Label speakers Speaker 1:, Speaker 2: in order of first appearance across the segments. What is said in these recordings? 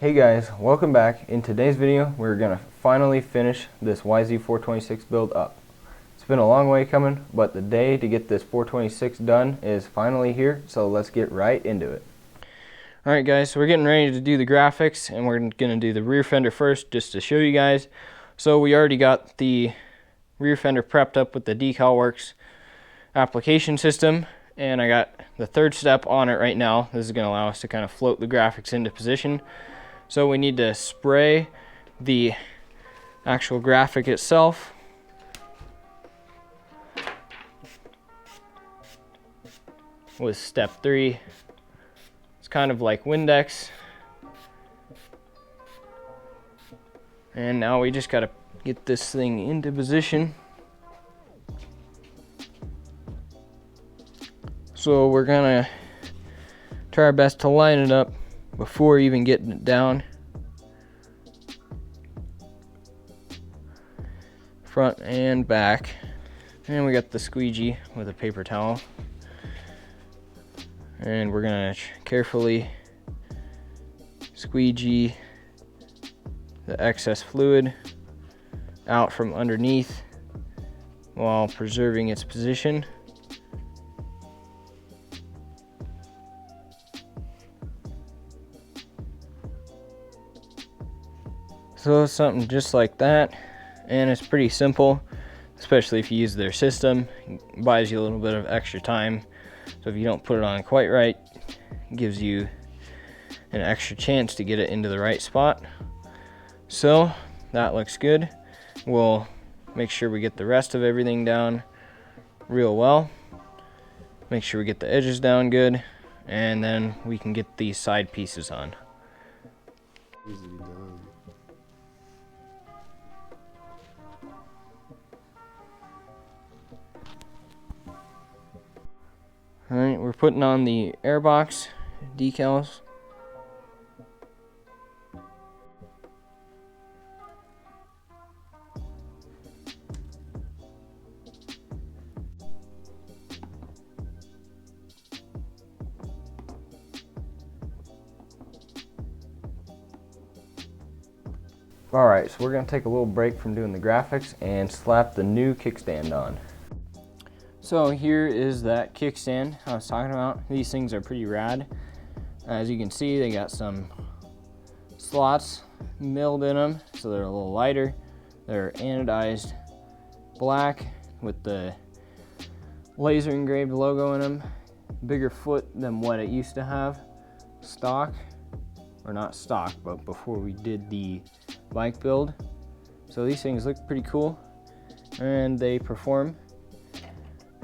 Speaker 1: Hey guys, welcome back. In today's video, we're going to finally finish this YZ426 build up. It's been a long way coming, but the day to get this 426 done is finally here, so let's get right into it. Alright guys, so we're getting ready to do the graphics, and we're going to do the rear fender first, just to show you guys. So we already got the rear fender prepped up with the DecalWorks application system, and I got the third step on it right now. This is going to allow us to kind of float the graphics into position. So we need to spray the actual graphic itself. With step 3. It's kind of like Windex. And now we just gotta get this thing into position. So we're gonna try our best to line it up before even getting it down. Front and back. And we got the squeegee with a paper towel. And we're gonna carefully squeegee the excess fluid out from underneath while preserving its position. So something just like that, and it's pretty simple, especially if you use their system. It buys you a little bit of extra time, so if you don't put it on quite right, it gives you an extra chance to get it into the right spot. So that looks good. We'll make sure we get the rest of everything down real well, make sure we get the edges down good, and then we can get these side pieces on.
Speaker 2: Easily done.
Speaker 1: Alright, we're putting on the airbox decals. Alright, so we're going to take a little break from doing the graphics and slap the new kickstand on. So here is that kickstand I was talking about. These things are pretty rad. As you can see, they got some slots milled in them, so they're a little lighter. They're anodized black with the laser engraved logo in them. Bigger foot than what it used to have stock, or not stock, but before we did the bike build. So these things look pretty cool and they perform.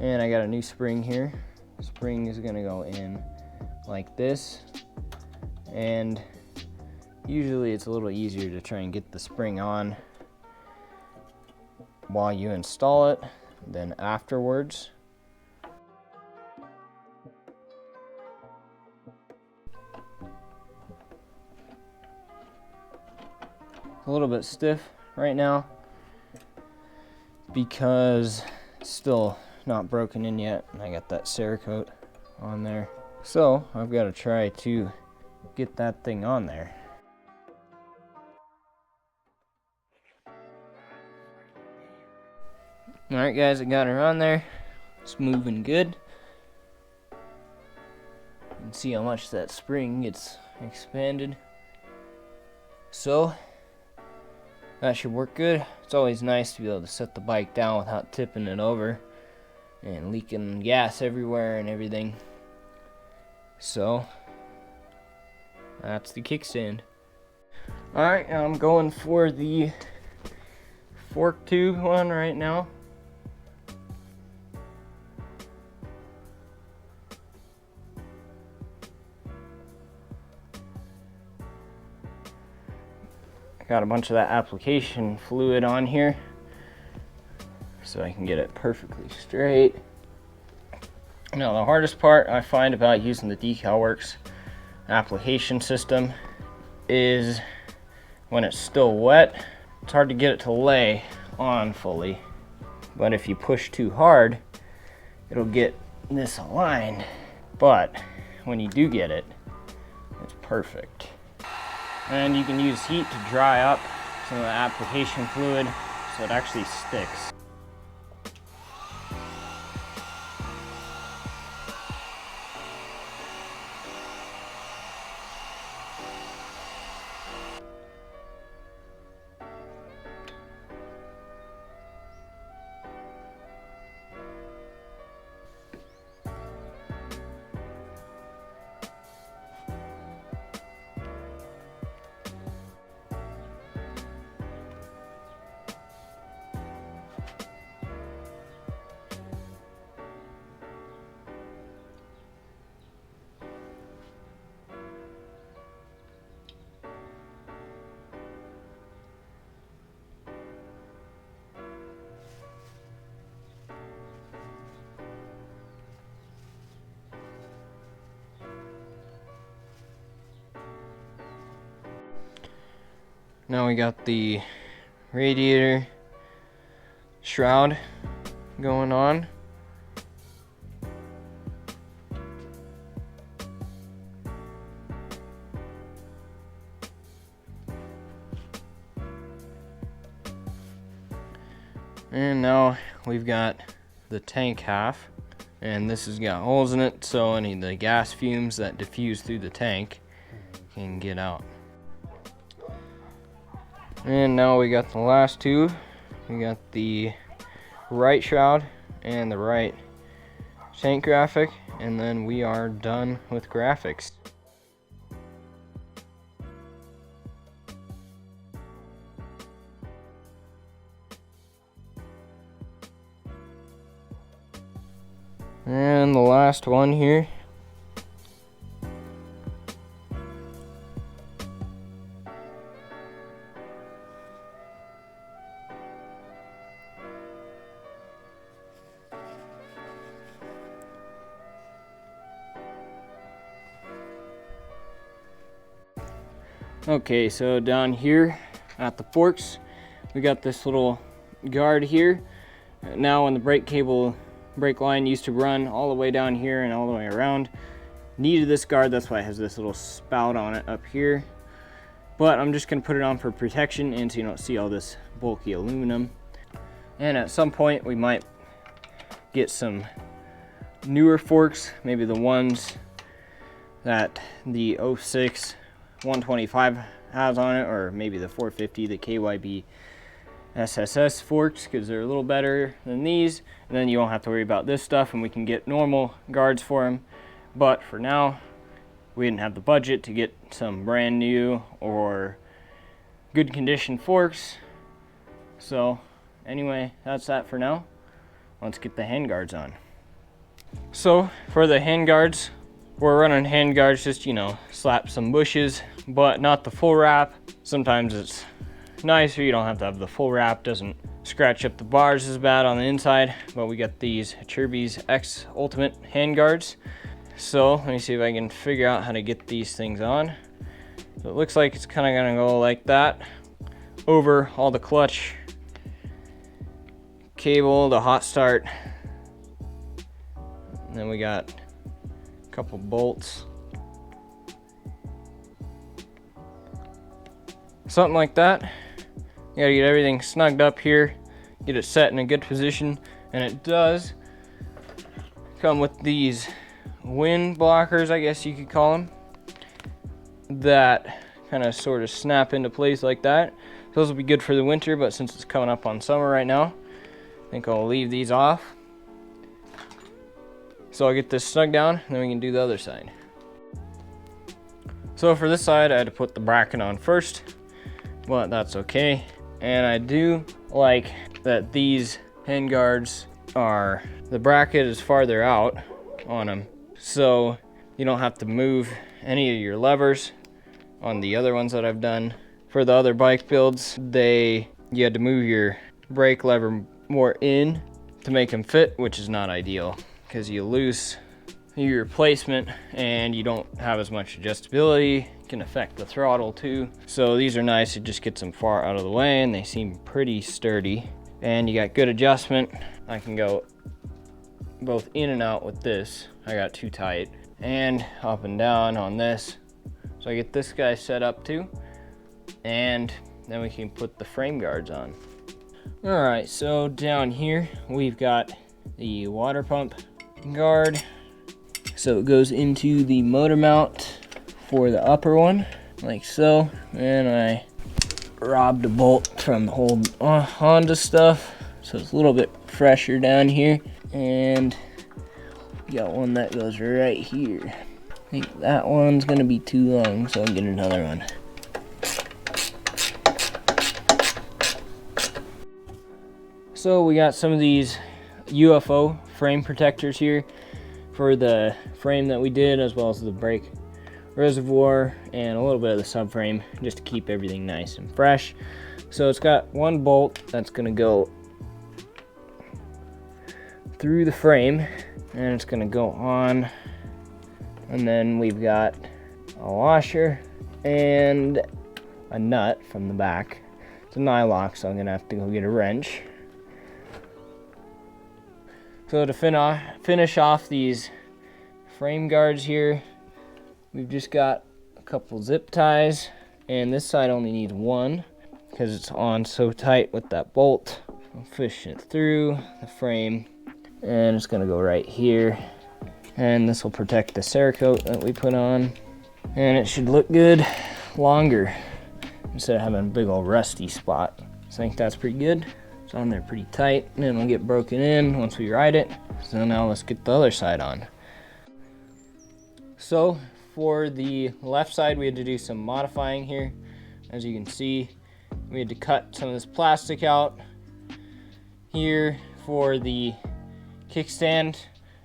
Speaker 1: And I got a new spring here. Spring is gonna go in like this, and usually it's a little easier to try and get the spring on while you install it than afterwards. A little bit stiff right now because it's still not broken in yet, and I got that Cerakote on there. So I've got to try to get that thing on there. Alright guys, I got her on there. It's moving good. You can see how much that spring gets expanded. So that should work good. It's always nice to be able to set the bike down without tipping it over and leaking gas everywhere and everything. So that's the kickstand. Alright, I'm going for the fork tube one right now. I got a bunch of that application fluid on here so I can get it perfectly straight. Now the hardest part I find about using the DecalWorks application system is when it's still wet. It's hard to get it to lay on fully, but if you push too hard, it'll get misaligned. But when you do get it, it's perfect. And you can use heat to dry up some of the application fluid so it actually sticks. Now we got the radiator shroud going on. And now we've got the tank half, and this has got holes in it so any of the gas fumes that diffuse through the tank can get out. And now we got the last two. We got the right shroud and the right tank graphic, and then we are done with graphics. And the last one here. Okay, so down here at the forks, we got this little guard here. Now when the brake line used to run all the way down here and all the way around, needed this guard. That's why it has this little spout on it up here. But I'm just gonna put it on for protection and so you don't see all this bulky aluminum. And at some point we might get some newer forks, maybe the ones that the 06 125 has on it, or maybe the 450, the KYB SSS forks, because they're a little better than these, and then you won't have to worry about this stuff and we can get normal guards for them. But for now, we didn't have the budget to get some brand new or good condition forks. So anyway, that's that for now. Let's get the handguards on. So for the handguards, we're running handguards, just, you know, slap some bushes, but not the full wrap. Sometimes it's nicer, you don't have to have the full wrap, doesn't scratch up the bars as bad on the inside. But we got these Chirby's X Ultimate handguards. So let me see if I can figure out how to get these things on. So it looks like it's kind of gonna go like that over all the clutch cable, the hot start. And then we got a couple bolts. Something like that. You gotta get everything snugged up here, get it set in a good position, and it does come with these wind blockers, I guess you could call them, that kind of sort of snap into place like that. Those will be good for the winter, but since it's coming up on summer right now, I think I'll leave these off. So I'll get this snug down, and then we can do the other side. So for this side, I had to put the bracket on first, but that's okay. And I do like that these handguards are, the bracket is farther out on them, so you don't have to move any of your levers on the other ones that I've done. For the other bike builds, you had to move your brake lever more in to make them fit, which is not ideal because you lose your placement and you don't have as much adjustability. It can affect the throttle too. So these are nice, it just gets them far out of the way and they seem pretty sturdy. And you got good adjustment. I can go both in and out with this. I got too tight, and up and down on this. So I get this guy set up too. and then we can put the frame guards on. All right, so down here we've got the water pump guard. So it goes into the motor mount for the upper one, like so. And I robbed a bolt from the old Honda stuff, so it's a little bit fresher down here. And got one that goes right here. I think that one's gonna be too long, so I'll get another one. So we got some of these UFO frame protectors here for the frame that we did, as well as the brake reservoir and a little bit of the subframe, just to keep everything nice and fresh. So it's got one bolt that's gonna go through the frame, and it's gonna go on, and then we've got a washer and a nut from the back. It's a nylock, so I'm gonna have to go get a wrench. So to finish off these frame guards here, we've just got a couple zip ties, and this side only needs one because it's on so tight with that bolt. I'll fish it through the frame, and it's gonna go right here, and this will protect the Cerakote that we put on, and it should look good longer instead of having a big old rusty spot. So I think that's pretty good. It's on there pretty tight, and then it'll get broken in once we ride it. So now let's get the other side on. So for the left side, we had to do some modifying here. As you can see, we had to cut some of this plastic out here for the kickstand,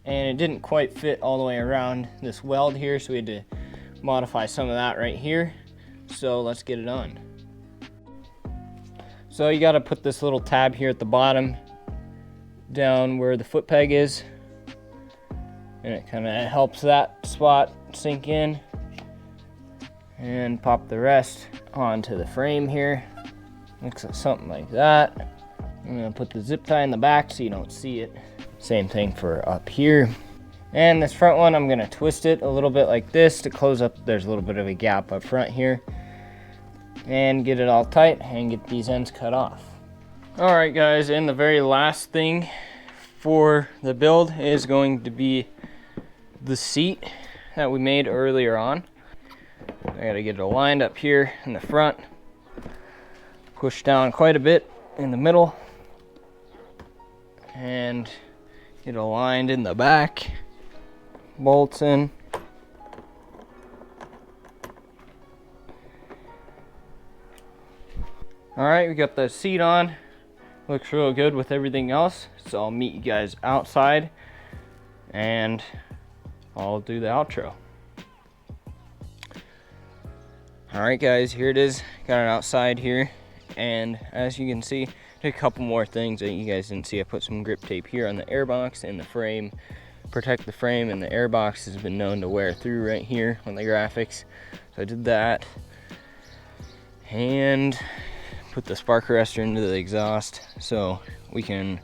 Speaker 1: and it didn't quite fit all the way around this weld here, so we had to modify some of that right here. So let's get it on. So you got to put this little tab here at the bottom down where the foot peg is, and it kind of helps that spot sink in, and pop the rest onto the frame here. Looks like something like that. I'm gonna put the zip tie in the back so you don't see it. Same thing for up here. And this front one, I'm gonna twist it a little bit like this to close up. There's a little bit of a gap up front here, and get it all tight and get these ends cut off. All right guys, and the very last thing for the build is going to be the seat that we made earlier on. I gotta get it aligned up here in the front, push down quite a bit in the middle, and get it aligned in the back, bolts in. All right, we got the seat on. Looks real good with everything else. So I'll meet you guys outside and I'll do the outro. All right guys, here it is. Got it outside here. And as you can see, did a couple more things that you guys didn't see. I put some grip tape here on the airbox and the frame, protect the frame, and the airbox has been known to wear through right here on the graphics. So I did that. And put the spark arrestor into the exhaust so we can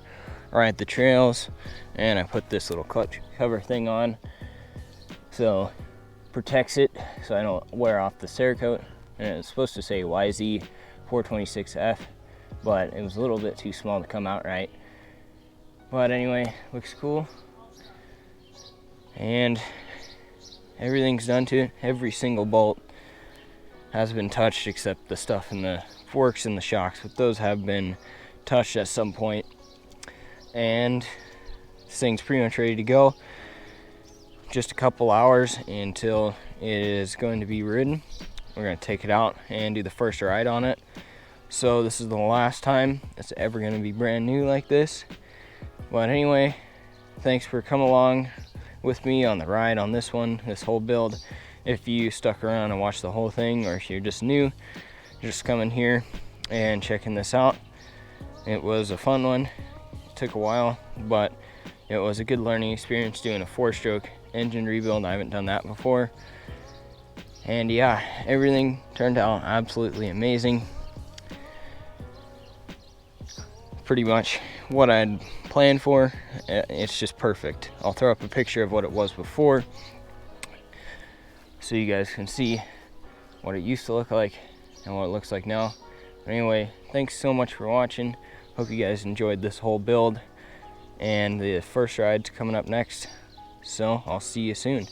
Speaker 1: ride the trails. And I put this little clutch cover thing on so protects it so I don't wear off the Cerakote. And it's supposed to say YZ426F, but it was a little bit too small to come out right. But anyway, looks cool. And everything's done to it. Every single bolt has been touched except the stuff in the forks and the shocks, but those have been touched at some point. And this thing's pretty much ready to go. Just a couple hours until it is going to be ridden. We're going to take it out and do the first ride on it. So this is the last time it's ever going to be brand new like this. But anyway, thanks for coming along with me on the ride on this one, this whole build. If you stuck around and watched the whole thing, or if you're just new, just coming here and checking this out, it was a fun one. It took a while, but it was a good learning experience doing a 4-stroke engine rebuild. I haven't done that before. And yeah, everything turned out absolutely amazing. Pretty much what I'd planned for. It's just perfect. I'll throw up a picture of what it was before, so you guys can see what it used to look like and what it looks like now. But anyway, thanks so much for watching. Hope you guys enjoyed this whole build, and the first ride's coming up next, so I'll see you soon.